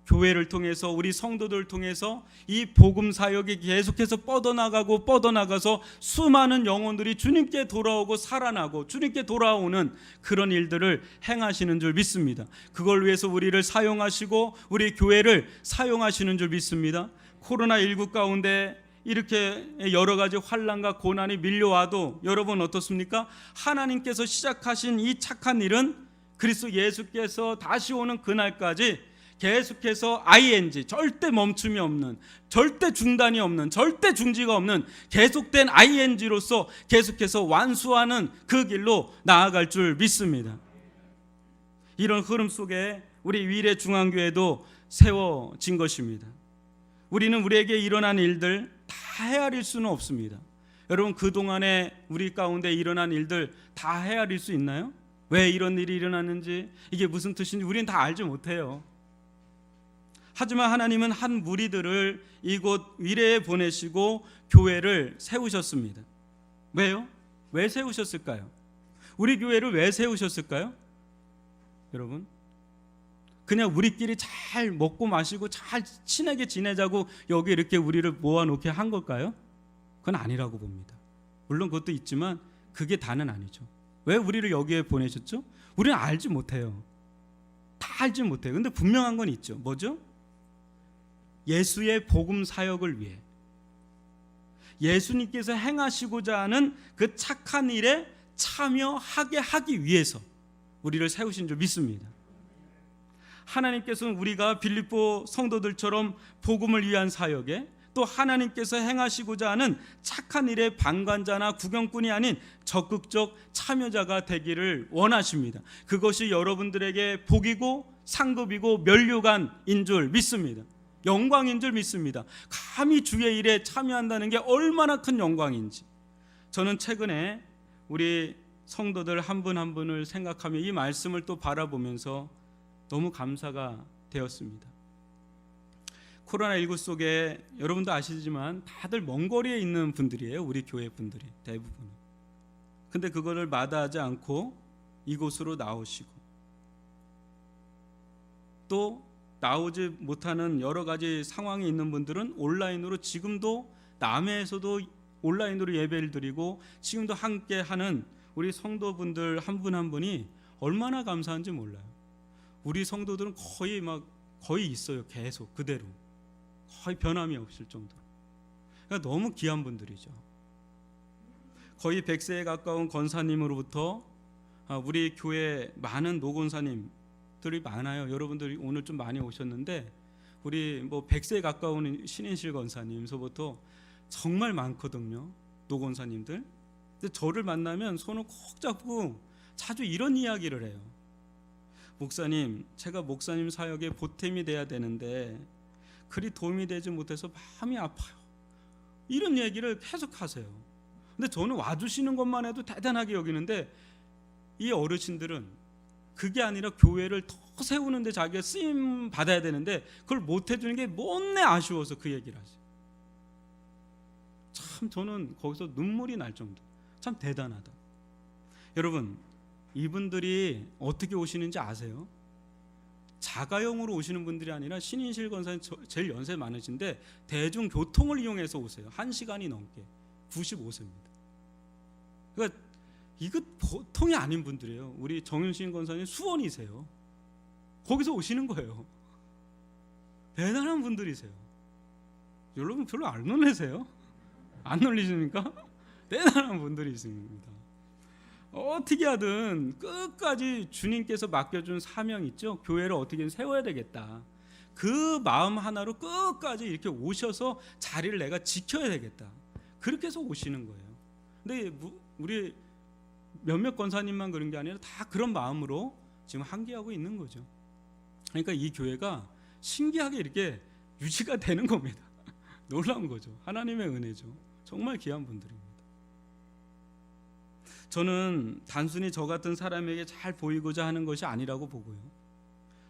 교회를 통해서, 우리 성도들을 통해서 이 복음 사역이 계속해서 뻗어나가서 수많은 영혼들이 주님께 돌아오고 살아나고 주님께 돌아오는 그런 일들을 행하시는 줄 믿습니다. 그걸 위해서 우리를 사용하시고 우리 교회를 사용하시는 줄 믿습니다. 코로나19 가운데 이렇게 여러 가지 환난과 고난이 밀려와도 여러분 어떻습니까? 하나님께서 시작하신 이 착한 일은 그리스도 예수께서 다시 오는 그날까지 계속해서 ing, 절대 멈춤이 없는, 절대 중단이 없는, 절대 중지가 없는 계속된 ing로서 계속해서 완수하는 그 길로 나아갈 줄 믿습니다. 이런 흐름 속에 우리 위례 중앙교회도 세워진 것입니다. 우리는 우리에게 일어난 일들 다 헤아릴 수는 없습니다. 여러분, 그동안에 우리 가운데 일어난 일들 다 헤아릴 수 있나요? 왜 이런 일이 일어났는지, 이게 무슨 뜻인지 우리는 다 알지 못해요. 하지만 하나님은 한 무리들을 이곳 위례에 보내시고 교회를 세우셨습니다. 왜요? 왜 세우셨을까요? 우리 교회를 왜 세우셨을까요? 여러분, 그냥 우리끼리 잘 먹고 마시고 잘 친하게 지내자고 여기 이렇게 우리를 모아놓게 한 걸까요? 그건 아니라고 봅니다. 물론 그것도 있지만 그게 다는 아니죠. 왜 우리를 여기에 보내셨죠? 우리는 알지 못해요. 다 알지 못해요. 근데 분명한 건 있죠. 뭐죠? 예수의 복음 사역을 위해, 예수님께서 행하시고자 하는 그 착한 일에 참여하게 하기 위해서 우리를 세우신 줄 믿습니다. 하나님께서는 우리가 빌립보 성도들처럼 복음을 위한 사역에, 또 하나님께서 행하시고자 하는 착한 일의 방관자나 구경꾼이 아닌 적극적 참여자가 되기를 원하십니다. 그것이 여러분들에게 복이고 상급이고 면류관인 줄 믿습니다. 영광인 줄 믿습니다. 감히 주의 일에 참여한다는 게 얼마나 큰 영광인지. 저는 최근에 우리 성도들 한 분 한 분을 생각하며 이 말씀을 또 바라보면서 너무 감사가 되었습니다. 코로나19 속에 여러분도 아시지만 다들 먼 거리에 있는 분들이에요. 우리 교회 분들이 대부분. 근데 그거를 마다하지 않고 이곳으로 나오시고, 또 나오지 못하는 여러 가지 상황에 있는 분들은 온라인으로, 지금도 남해에서도 온라인으로 예배를 드리고 지금도 함께 하는 우리 성도분들 한 분 한 분이 얼마나 감사한지 몰라요. 우리 성도들은 거의 있어요. 계속 그대로, 거의 변함이 없을 정도로. 그러니까 너무 귀한 분들이죠. 거의 100세에 가까운 권사님으로부터 우리 교회 많은 노권사님들이 많아요. 여러분들이 오늘 좀 많이 오셨는데 우리 100세에 가까운 신인실 권사님서부터 정말 많거든요. 노권사님들. 근데 저를 만나면 손을 꼭 잡고 자주 이런 이야기를 해요. 목사님, 제가 목사님 사역에 보탬이 돼야 되는데 그리 도움이 되지 못해서 마음이 아파요. 이런 얘기를 계속 하세요. 근데 저는 와주시는 것만 해도 대단하게 여기는데 이 어르신들은 그게 아니라 교회를 더 세우는데 자기가 쓰임 받아야 되는데 그걸 못 해주는 게 못내 아쉬워서 그 얘기를 하세요. 참 저는 거기서 눈물이 날 정도. 참 대단하다. 여러분, 이분들이 어떻게 오시는지 아세요? 자가용으로 오시는 분들이 아니라 신인실 권사님 제일 연세 많으신데 대중교통을 이용해서 오세요. 1시간이 넘게. 95세입니다. 그러니까 이거 보통이 아닌 분들이에요. 우리 정윤신 권사님 수원이세요. 거기서 오시는 거예요. 대단한 분들이세요. 여러분 별로 안 놀라세요? 안 놀리십니까? 대단한 분들이 있습니다. 어떻게 하든 끝까지 주님께서 맡겨준 사명 있죠. 교회를 어떻게든 세워야 되겠다. 그 마음 하나로 끝까지 이렇게 오셔서 자리를 내가 지켜야 되겠다. 그렇게 해서 오시는 거예요. 근데 우리 몇몇 권사님만 그런 게 아니라 다 그런 마음으로 지금 함께하고 있는 거죠. 그러니까 이 교회가 신기하게 이렇게 유지가 되는 겁니다. 놀라운 거죠. 하나님의 은혜죠. 정말 귀한 분들입니다. 저는 단순히 저 같은 사람에게 잘 보이고자 하는 것이 아니라고 보고요.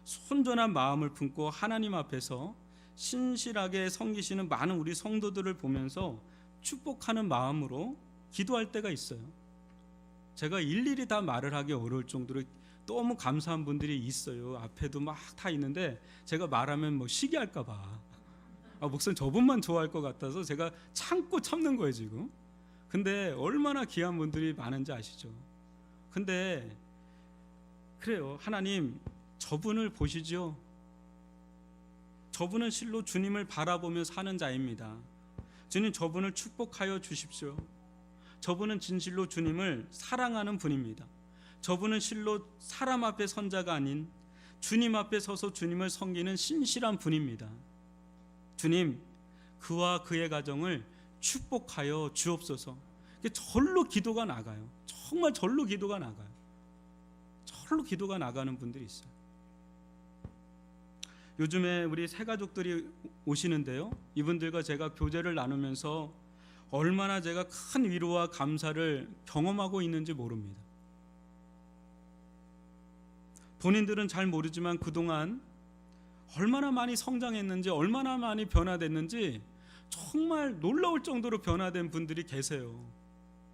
순전한 마음을 품고 하나님 앞에서 신실하게 섬기시는 많은 우리 성도들을 보면서 축복하는 마음으로 기도할 때가 있어요. 제가 일일이 다 말을 하기 어려울 정도로 너무 감사한 분들이 있어요. 앞에도 막 다 있는데 제가 말하면 뭐 시기할까 봐. 목사님 저분만 좋아할 것 같아서 제가 참고 참는 거예요 지금. 근데 얼마나 귀한 분들이 많은지 아시죠? 근데 그래요. 하나님 저분을 보시죠. 저분은 실로 주님을 바라보며 사는 자입니다. 주님 저분을 축복하여 주십시오. 저분은 진실로 주님을 사랑하는 분입니다. 저분은 실로 사람 앞에 선 자가 아닌 주님 앞에 서서 주님을 섬기는 신실한 분입니다. 주님, 그와 그의 가정을 축복하여 주옵소서. 절로 기도가 나가요. 정말 절로 기도가 나가요. 절로 기도가 나가는 분들이 있어요. 요즘에 우리 새가족들이 오시는데요. 이분들과 제가 교제를 나누면서 얼마나 제가 큰 위로와 감사를 경험하고 있는지 모릅니다. 본인들은 잘 모르지만 그동안 얼마나 많이 성장했는지, 얼마나 많이 변화됐는지 정말 놀라울 정도로 변화된 분들이 계세요.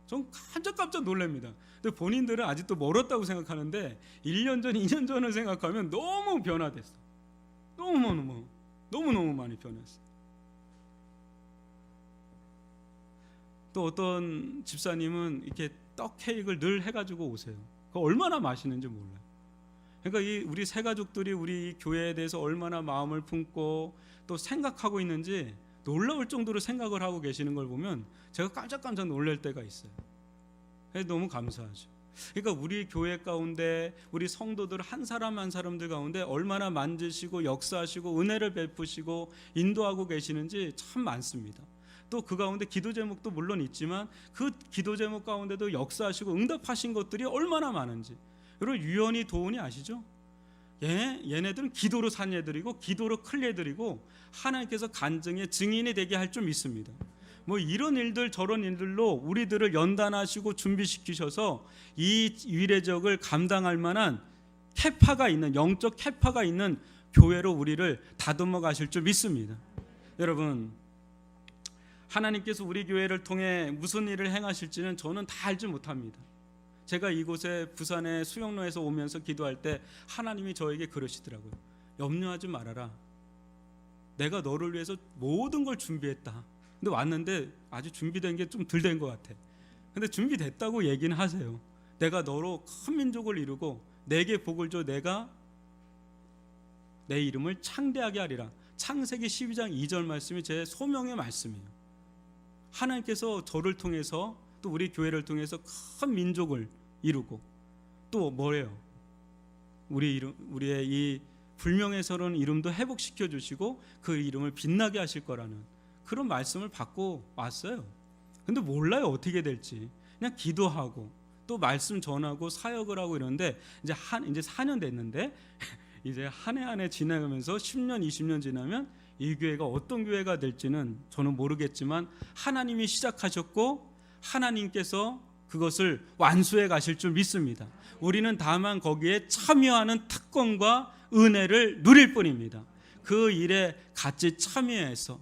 전 깜짝깜짝 놀랍니다. 근데 본인들은 아직도 멀었다고 생각하는데 1년 전, 2년 전을 생각하면 너무 변화됐어. 너무너무 많이 변했어. 또 어떤 집사님은 이렇게 떡 케이크를 늘 해가지고 오세요. 그거 얼마나 맛있는지 몰라요. 그러니까 우리 새가족들이 우리 교회에 대해서 얼마나 마음을 품고 또 생각하고 있는지 놀라울 정도로 생각을 하고 계시는 걸 보면 제가 깜짝깜짝 놀랄 때가 있어요. 그래서 너무 감사하죠. 그러니까 우리 교회 가운데 우리 성도들 한 사람 한 사람들 가운데 얼마나 만지시고 역사하시고 은혜를 베푸시고 인도하고 계시는지 참 많습니다. 또 그 가운데 기도 제목도 물론 있지만 그 기도 제목 가운데도 역사하시고 응답하신 것들이 얼마나 많은지. 여러분 유언이 도훈이 아시죠? 얘네들은 기도로 산 애들이고 기도로 클 애들이고 하나님께서 간증의 증인이 되게 할 줄 믿습니다. 뭐 이런 일들 저런 일들로 우리들을 연단하시고 준비시키셔서 이 위례적을 감당할 만한 캐파가 있는 영적 캐파가 있는 교회로 우리를 다듬어 가실 줄 믿습니다. 여러분 하나님께서 우리 교회를 통해 무슨 일을 행하실지는 저는 다 알지 못합니다. 제가 이곳에 부산의 수영로에서 오면서 기도할 때 하나님이 저에게 그러시더라고요. 염려하지 말아라. 내가 너를 위해서 모든 걸 준비했다. 근데 왔는데 아직 준비된 게 좀 덜 된 것 같아. 근데 준비됐다고 얘기는 하세요. 내가 너로 큰 민족을 이루고 내게 복을 줘 내가 내 이름을 창대하게 하리라. 창세기 12장 2절 말씀이 제 소명의 말씀이에요. 하나님께서 저를 통해서 또 우리 교회를 통해서 큰 민족을 이루고 또 뭐래요? 우리의 이 불명예스러운 이름도 회복시켜 주시고 그 이름을 빛나게 하실 거라는 그런 말씀을 받고 왔어요. 근데 몰라요 어떻게 될지. 그냥 기도하고 또 말씀 전하고 사역을 하고 이러는데 이제 4년 됐는데 이제 한 해 한 해 지나가면서 10년 20년 지나면 이 교회가 어떤 교회가 될지는 저는 모르겠지만 하나님이 시작하셨고 하나님께서 그것을 완수해 가실 줄 믿습니다. 우리는 다만 거기에 참여하는 특권과 은혜를 누릴 뿐입니다. 그 일에 같이 참여해서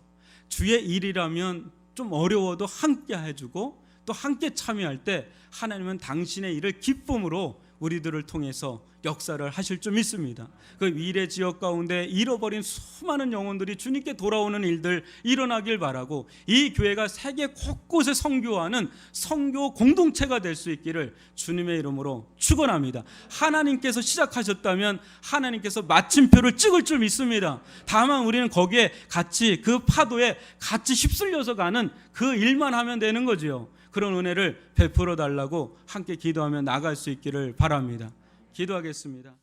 주의 일이라면 좀 어려워도 함께 해주고 또 함께 참여할 때 하나님은 당신의 일을 기쁨으로 우리들을 통해서 역사를 하실 줄 믿습니다. 그 미래 지역 가운데 잃어버린 수많은 영혼들이 주님께 돌아오는 일들 일어나길 바라고 이 교회가 세계 곳곳에 선교하는 선교 공동체가 될 수 있기를 주님의 이름으로 축원합니다. 하나님께서 시작하셨다면 하나님께서 마침표를 찍을 줄 믿습니다. 다만 우리는 거기에 같이 그 파도에 같이 휩쓸려서 가는 그 일만 하면 되는 거지요. 그런 은혜를 베풀어 달라고 함께 기도하며 나갈 수 있기를 바랍니다. 기도하겠습니다.